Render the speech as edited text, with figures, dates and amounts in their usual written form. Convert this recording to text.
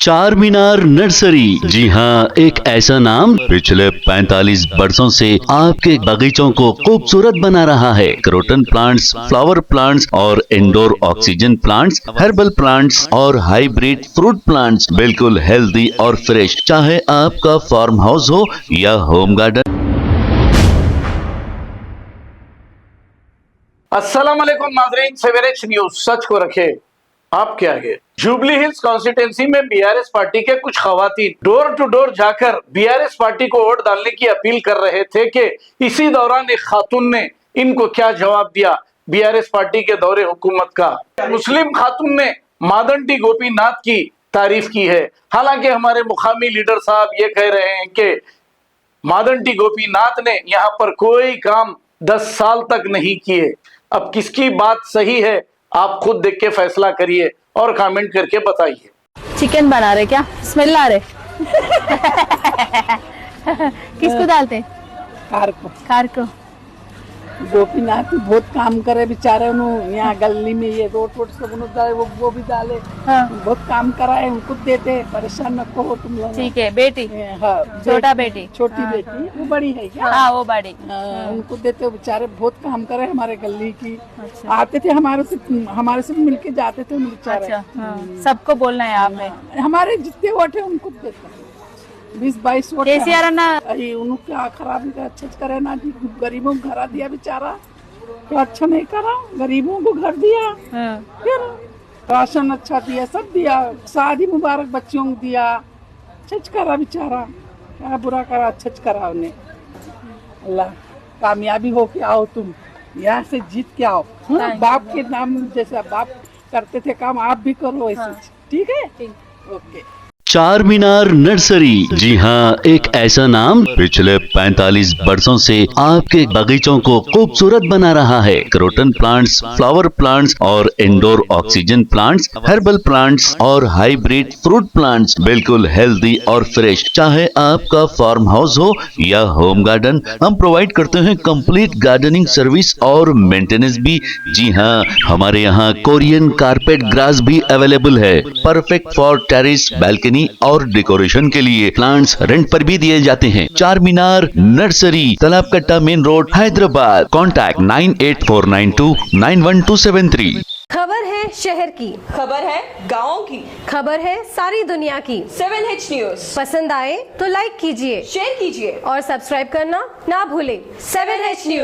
चार मीनार नर्सरी। जी हाँ, एक ऐसा नाम पिछले 45 वर्षों से आपके बगीचों को खूबसूरत बना रहा है। क्रोटन प्लांट्स, फ्लावर प्लांट्स और indoor oxygen plants, herbal plants और हाइब्रिड फ्रूट प्लांट्स, बिल्कुल हेल्दी और फ्रेश। चाहे आपका फार्म हाउस हो या होम गार्डन। अस्सलाम वालेकुम नाज़रीन, सवेरे न्यूज सच को रखे आपके आगे। जुबली हिल्स कॉन्स्टिट्यूंसी में बीआरएस पार्टी के कुछ खवातीन डोर टू डोर जाकर बीआरएस पार्टी को वोट डालने की अपील कर रहे थे कि इसी दौरान एक खातून ने इनको क्या जवाब दिया बीआरएस पार्टी के दौरे हुकूमत का। मुस्लिम खातून ने मादंटी गोपीनाथ की तारीफ की है। हालांकि हमारे मुकामी लीडर साहब ये कह रहे हैं कि मादंटी गोपीनाथ ने यहाँ पर कोई काम 10 साल तक नहीं किए। अब किसकी बात सही है, आप खुद देख के फैसला करिए और कमेंट करके बताइए। चिकन बना रहे क्या? स्मेल आ रहे। किसको डालते? कार को। गोपीनाथ बहुत काम करे बेचारे, उन्होंने यहाँ गली में ये रोड सब उन्होंने डाले, वो भी डाले। हाँ। बहुत काम कराए, उनको देते, परेशान न करो तुम लोग। ठीक है। बेटी? हाँ, छोटा बेटी? छोटी बेटी, वो बड़ी है क्या? हाँ, वो बड़ी। उनको देते, बेचारे बहुत काम करे हमारे गली की। अच्छा। आते थे हमारे से मिलके जाते थे बेचारे। अच्छा, सबको बोलना है आपने? हमारे जितने वोट है उनको देते, 20-22 वोट। केसीआर ना उनको क्या खराबी का अच्छा करे ना जी। गरीबों को घर दिया बेचारा, तो अच्छा नहीं करा। गरीबों को घर दिया, फिर राशन अच्छा दिया, सब दिया, शादी मुबारक बच्चों को दिया। अच्छा करा बेचारा, क्या बुरा करा, अच्छा करा उन्हें। अल्लाह कामयाबी हो के आओ, तुम यहाँ से जीत के आओ। बाप के नाम जैसा बाप करते थे काम, आप भी करो ऐसे। ठीक है, ओके। चार मीनार नर्सरी। जी हाँ, एक ऐसा नाम पिछले 45 वर्षों से आपके बगीचों को खूबसूरत बना रहा है। क्रोटन प्लांट्स, फ्लावर प्लांट्स और indoor oxygen plants, herbal plants और हाइब्रिड फ्रूट प्लांट्स, बिल्कुल हेल्दी और फ्रेश। चाहे आपका फार्म हाउस हो या होम गार्डन, हम प्रोवाइड करते हैं कंप्लीट गार्डनिंग सर्विस और मेंटेनेंस भी। जी हाँ, हमारे यहाँ कोरियन कारपेट ग्रास भी अवेलेबल है, परफेक्ट फॉर टेरेस, बालकनी और डेकोरेशन के लिए। प्लांट्स रेंट पर भी दिए जाते हैं। चार मीनार नर्सरी, तालाब कट्टा, मेन रोड, हैदराबाद। कॉन्टैक्ट 9849291273। खबर है शहर की, खबर है गाँव की, खबर है सारी दुनिया की। 7H न्यूज पसंद आए तो लाइक कीजिए, शेयर कीजिए और सब्सक्राइब करना ना भूलें। 7H news.